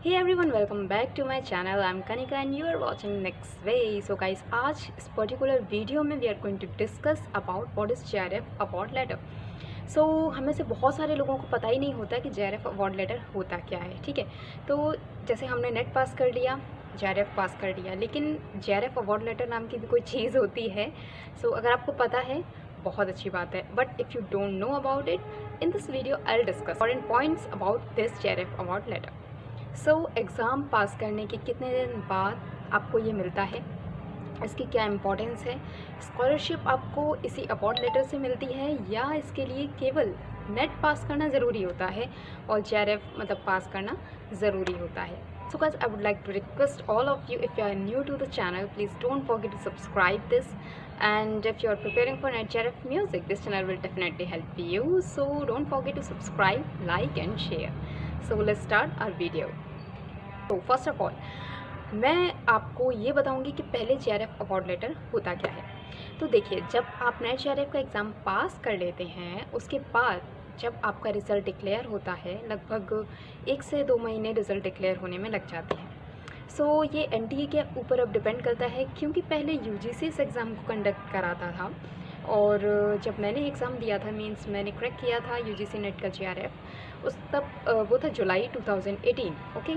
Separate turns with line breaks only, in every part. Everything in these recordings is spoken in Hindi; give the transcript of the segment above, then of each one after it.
Hey everyone, welcome back to my channel. I'm Kanika and you are watching Next Way. So guys, आज इस पर्टिकुलर वीडियो में we are going to discuss about what is JRF award letter. So हमें से बहुत सारे लोगों को पता ही नहीं होता कि JRF award letter होता क्या है, ठीक है। तो जैसे हमने नेट पास कर लिया, JRF पास कर लिया, लेकिन JRF award letter नाम की भी कोई चीज़ होती है। So अगर आपको पता है बहुत अच्छी बात है, but if you don't know about it, in this video I will discuss important points about this JRF award letter. So exam pass करने के कितने दिन बाद आपको ये मिलता है, इसकी क्या इम्पोर्टेंस है, स्कॉलरशिप आपको इसी अवार्ड लेटर से मिलती है या इसके लिए केवल नेट पास करना ज़रूरी होता है और JRF मतलब पास करना ज़रूरी होता है। So guys, I would like to request all of you, if you are new to the channel, please don't forget to subscribe this, and if you are preparing for NET JRF music, this channel will definitely help you, so don't forget to subscribe, like and share. So let's start our video. तो फर्स्ट ऑफ ऑल मैं आपको ये बताऊंगी कि पहले JRF अवार्ड लेटर होता क्या है। तो देखिए, जब आप नेट JRF का एग्ज़ाम पास कर लेते हैं, उसके बाद जब आपका रिज़ल्ट डिक्लेयर होता है, लगभग 1 से 2 महीने रिज़ल्ट डिक्लेयर होने में लग जाते हैं। सो ये NTA के ऊपर अब डिपेंड करता है, क्योंकि पहले UGC इस एग्ज़ाम को कंडक्ट कराता था और जब मैंने एग्ज़ाम दिया था, मींस मैंने क्रैक किया था UGC नेट का JRF, उस तब वो था जुलाई 2018। ओके,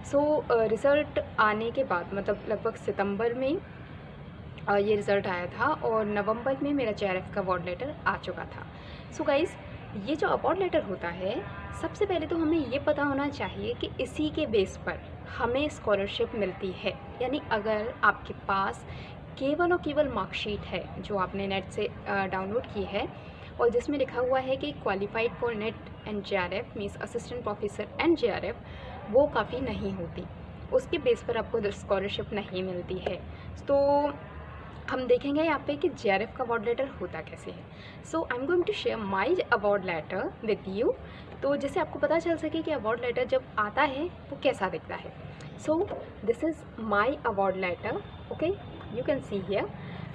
सो रिज़ल्ट आने के बाद मतलब लगभग सितंबर में ये रिज़ल्ट आया था और नवंबर में मेरा JRF का अवार्ड लेटर आ चुका था। सो गाइज़, ये जो अवार्ड लेटर होता है, सबसे पहले तो हमें ये पता होना चाहिए कि इसी के बेस पर हमें स्कॉलरशिप मिलती है। यानी अगर आपके पास केवल और केवल मार्कशीट है जो आपने नेट से डाउनलोड की है और जिसमें लिखा हुआ है कि qualified for net and JRF means assistant professor and JRF, वो काफ़ी नहीं होती, उसके बेस पर आपको स्कॉलरशिप नहीं मिलती है। तो हम देखेंगे यहाँ पे कि JRF का अवार्ड लेटर होता कैसे है। So I am going to share my award letter with you, तो जिससे आपको पता चल सके कि अवार्ड लेटर जब आता है वो कैसा दिखता है। So this is my award letter, okay, you can see here.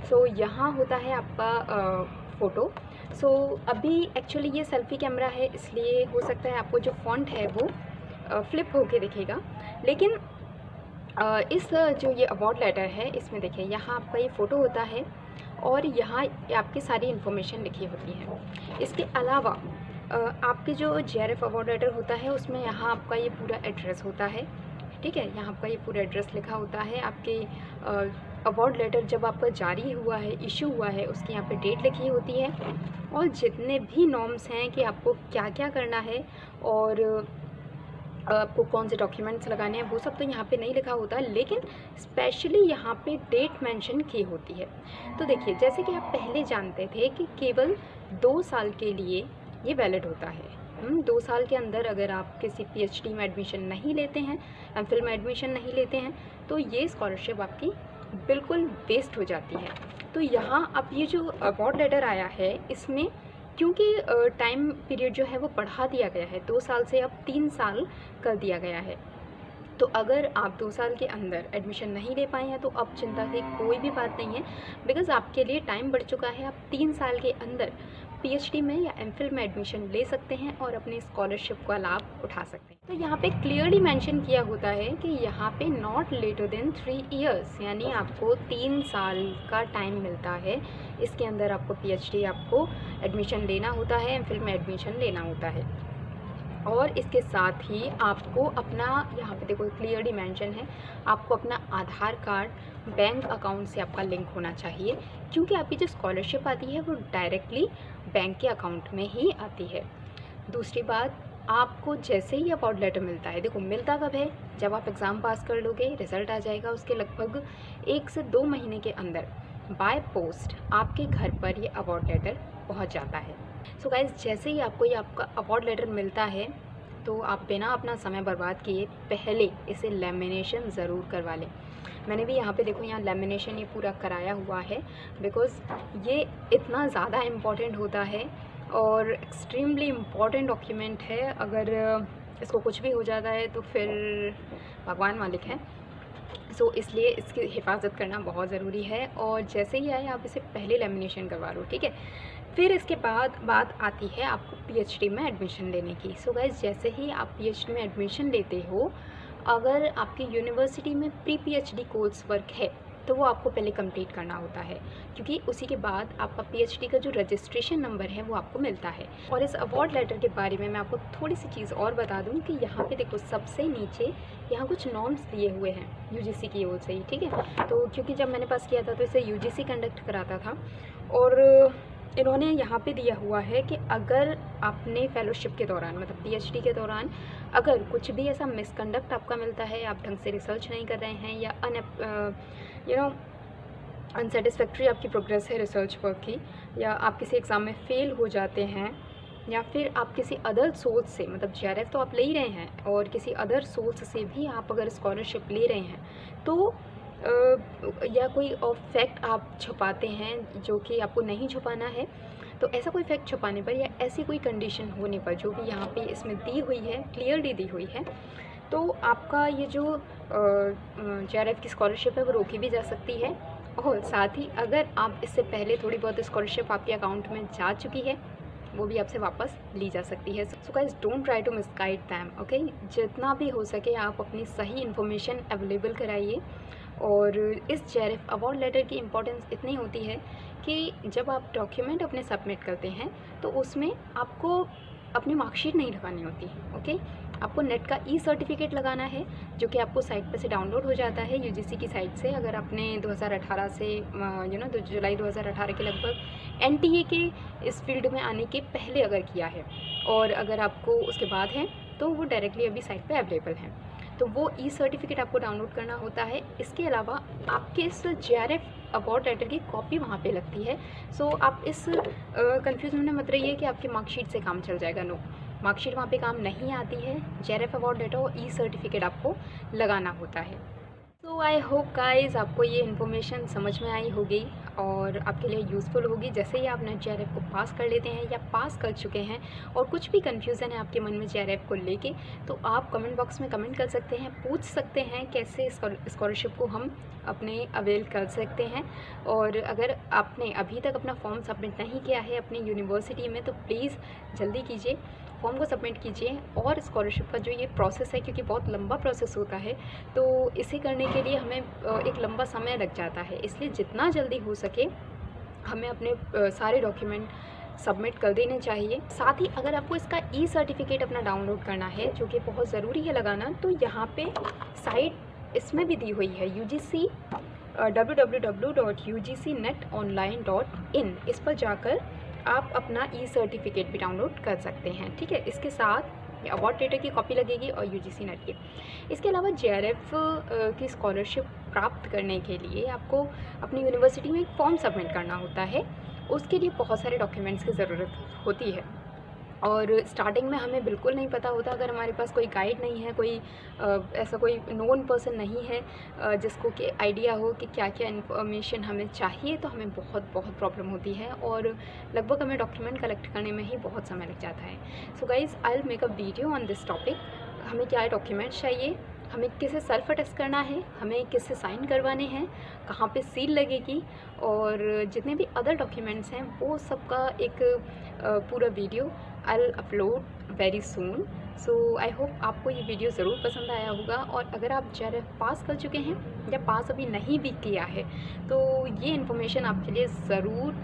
So यहाँ होता है आपका फ़ोटो। सो अभी एक्चुअली ये सेल्फ़ी कैमरा है, इसलिए हो सकता है आपको जो फ़ॉन्ट है वो फ्लिप होके दिखेगा, लेकिन इस जो ये अवार्ड लेटर है, इसमें देखिए यहाँ आपका ये फ़ोटो होता है और यहाँ आपकी सारी इन्फॉर्मेशन लिखी होती है। इसके अलावा आपके जो JRF अवार्ड लेटर होता है, उसमें यहाँ आपका ये पूरा एड्रेस होता है, ठीक है, यहाँ आपका ये पूरा एड्रेस लिखा होता है। आपके अवार्ड लेटर जब आपका जारी हुआ है, इशू हुआ है, उसकी यहाँ पे डेट लिखी होती है और जितने भी नॉर्म्स हैं कि आपको क्या क्या करना है और आपको कौन से डॉक्यूमेंट्स लगाने हैं, वो सब तो यहाँ पे नहीं लिखा होता, लेकिन स्पेशली यहाँ पे डेट मेंशन की होती है। तो देखिए, जैसे कि आप पहले जानते थे कि केवल 2 साल के लिए ये वैलिड होता है। 2 साल के अंदर अगर आप किसी PhD में एडमिशन नहीं लेते हैं, MPhil में एडमिशन नहीं लेते हैं, तो ये स्कॉलरशिप आपकी बिल्कुल वेस्ट हो जाती है। तो यहाँ अब ये जो अवार्ड लेटर आया है, इसमें क्योंकि टाइम पीरियड जो है वो बढ़ा दिया गया है, 2 साल से अब 3 साल कर दिया गया है। तो अगर आप 2 साल के अंदर एडमिशन नहीं ले पाए हैं तो अब चिंता की कोई भी बात नहीं है, बिकॉज़ आपके लिए टाइम बढ़ चुका है। आप 3 साल के अंदर PhD में या MPhil में एडमिशन ले सकते हैं और अपनी स्कॉलरशिप का लाभ उठा सकते हैं। तो यहाँ पे क्लियरली मेंशन किया होता है कि यहाँ पे नॉट लेटर देन 3 इयर्स, यानी आपको 3 साल का टाइम मिलता है। इसके अंदर आपको PhD आपको एडमिशन लेना होता है, MPhil में एडमिशन लेना होता है। और इसके साथ ही आपको अपना, यहाँ पे देखो क्लियरली मेंशन है, आपको अपना आधार कार्ड बैंक अकाउंट से आपका लिंक होना चाहिए, क्योंकि आपकी जो स्कॉलरशिप आती है वो डायरेक्टली बैंक के अकाउंट में ही आती है। दूसरी बात, आपको जैसे ही अवार्ड लेटर मिलता है, देखो मिलता कब है, जब आप एग्ज़ाम पास कर लोगे, रिज़ल्ट आ जाएगा, उसके लगभग 1 से 2 महीने के अंदर बाय पोस्ट आपके घर पर ये अवार्ड लेटर पहुंच जाता है। सो गाइज़, जैसे ही आपको ये आपका अवार्ड लेटर मिलता है, तो आप बिना अपना समय बर्बाद किए पहले इसे लैमिनेशन ज़रूर करवा लें। मैंने भी यहाँ पे देखो, यहाँ लैमिनेशन ये पूरा कराया हुआ है, बिकॉज़ ये इतना ज़्यादा इम्पॉर्टेंट होता है और एक्सट्रीमली इम्पॉर्टेंट डॉक्यूमेंट है। अगर इसको कुछ भी हो जाता है तो फिर भगवान मालिक है। सो इसलिए इसकी हिफाजत करना बहुत ज़रूरी है और जैसे ही आए आप इसे पहले लैमिनेशन करवा लो, ठीक है। फिर इसके बाद बात आती है आपको PhD में एडमिशन लेने की। सो गाइज़, जैसे ही आप PhD में एडमिशन लेते हो, अगर आपकी यूनिवर्सिटी में प्री पीएचडी कोर्स वर्क है तो वो आपको पहले कंप्लीट करना होता है, क्योंकि उसी के बाद आपका पीएचडी का जो रजिस्ट्रेशन नंबर है वो आपको मिलता है। और इस अवार्ड लेटर के बारे में मैं आपको थोड़ी सी चीज़ और बता दूं कि यहाँ पे देखो सबसे नीचे यहाँ कुछ नॉर्म्स दिए हुए हैं यूजीसी की ओर से ही, ठीक है। तो क्योंकि जब मैंने पास किया था तो इसे यूजीसी कंडक्ट कराता था, और इन्होंने यहाँ पे दिया हुआ है कि अगर आपने फेलोशिप के दौरान मतलब पीएचडी के दौरान अगर कुछ भी ऐसा मिसकंडक्ट आपका मिलता है, आप ढंग से रिसर्च नहीं कर रहे हैं या अनसेटिस्फैक्ट्री आपकी प्रोग्रेस है रिसर्च वर्क की, या आप किसी एग्ज़ाम में फ़ेल हो जाते हैं, या फिर आप किसी अदर सोर्स से मतलब जेआरएफ तो आप ले ही रहे हैं और किसी अदर सोर्स से भी आप अगर स्कॉलरशिप ले रहे हैं तो या कोई और फैक्ट आप छुपाते हैं जो कि आपको नहीं छुपाना है, तो ऐसा कोई फैक्ट छुपाने पर या ऐसी कोई कंडीशन होने पर जो भी यहाँ पे इसमें दी हुई है, क्लियरली दी हुई है, तो आपका ये जो जेआरएफ की स्कॉलरशिप है वो रोकी भी जा सकती है। और साथ ही अगर आप इससे पहले थोड़ी बहुत स्कॉलरशिप आपके अकाउंट में जा चुकी है वो भी आपसे वापस ली जा सकती है। So guys don't try to misguide them, okay. जितना भी हो सके आप अपनी सही इन्फॉर्मेशन अवेलेबल कराइए। और इस जेआरएफ अवार्ड लेटर की इम्पोर्टेंस इतनी होती है कि जब आप डॉक्यूमेंट अपने सबमिट करते हैं तो उसमें आपको अपनी मार्कशीट नहीं लगानी होती, ओके। आपको नेट का ई सर्टिफिकेट लगाना है जो कि आपको साइट पर से डाउनलोड हो जाता है यूजीसी की साइट से, अगर आपने 2018 से जुलाई 2018 के लगभग एनटीए के इस फील्ड में आने के पहले अगर किया है, और अगर आपको उसके बाद है तो वो डायरेक्टली अभी साइट पे अवेलेबल है, तो वो ई सर्टिफिकेट आपको डाउनलोड करना होता है। इसके अलावा आपके इस जेआरएफ अवार्ड लेटर की कॉपी वहाँ पे लगती है। सो आप इस कंफ्यूजन में मत रहिए कि आपकी मार्कशीट से काम चल जाएगा, नो, मार्कशीट वहाँ पे काम नहीं आती है। जेआरएफ अवार्ड लेटर और ई सर्टिफिकेट आपको लगाना होता है। सो आई होप गाइज आपको ये इन्फॉर्मेशन समझ में आई होगी और आपके लिए यूज़फुल होगी। जैसे ही आप नेट जेआरएफ को पास कर लेते हैं या पास कर चुके हैं और कुछ भी कन्फ्यूज़न है आपके मन में जेआरएफ को लेके, तो आप कमेंट बॉक्स में कमेंट कर सकते हैं, पूछ सकते हैं कैसे स्कॉलरशिप को हम अपने अवेल कर सकते हैं। और अगर आपने अभी तक अपना फॉर्म सबमिट नहीं किया है अपनी यूनिवर्सिटी में तो प्लीज़ जल्दी कीजिए, फॉर्म को सबमिट कीजिए। और स्कॉलरशिप का जो ये प्रोसेस है, क्योंकि बहुत लंबा प्रोसेस होता है, तो इसे करने के लिए हमें एक लंबा समय लग जाता है, इसलिए जितना जल्दी हो सके हमें अपने सारे डॉक्यूमेंट सबमिट कर देने चाहिए। साथ ही अगर आपको इसका ई सर्टिफिकेट अपना डाउनलोड करना है जो कि बहुत ज़रूरी है लगाना, तो यहाँ पे साइट इसमें भी दी हुई है UGC www.ugcnetonline.in, इस पर जाकर आप अपना ई सर्टिफिकेट भी डाउनलोड कर सकते हैं, ठीक है। इसके साथ अवार्ड लेटर की कॉपी लगेगी और यूजीसी नेट की। इसके अलावा जेआरएफ की स्कॉलरशिप प्राप्त करने के लिए आपको अपनी यूनिवर्सिटी में एक फॉर्म सबमिट करना होता है, उसके लिए बहुत सारे डॉक्यूमेंट्स की ज़रूरत होती है। और स्टार्टिंग में हमें बिल्कुल नहीं पता होता, अगर हमारे पास कोई गाइड नहीं है, कोई ऐसा कोई नोन पर्सन नहीं है जिसको कि आइडिया हो कि क्या क्या इन्फॉर्मेशन हमें चाहिए, तो हमें बहुत प्रॉब्लम होती है और लगभग हमें डॉक्यूमेंट कलेक्ट करने में ही बहुत समय लग जाता है। So guys I will make a video on this topic, हमें क्या डॉक्यूमेंट्स चाहिए, हमें किसे सेल्फ अटेस्ट करना है, हमें किससे साइन करवाने हैं, कहाँ पे सील लगेगी, और जितने भी अदर डॉक्यूमेंट्स हैं वो सबका एक पूरा video I will upload very soon. So I hope आपको ये वीडियो ज़रूर पसंद आया होगा। और अगर आप जेआरएफ पास कर चुके हैं या पास अभी नहीं भी किया है तो ये इन्फॉर्मेशन आपके लिए ज़रूर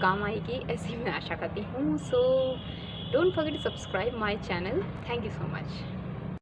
काम आएगी, ऐसी मैं आशा करती हूँ। So don't forget to subscribe my channel. Thank you so much.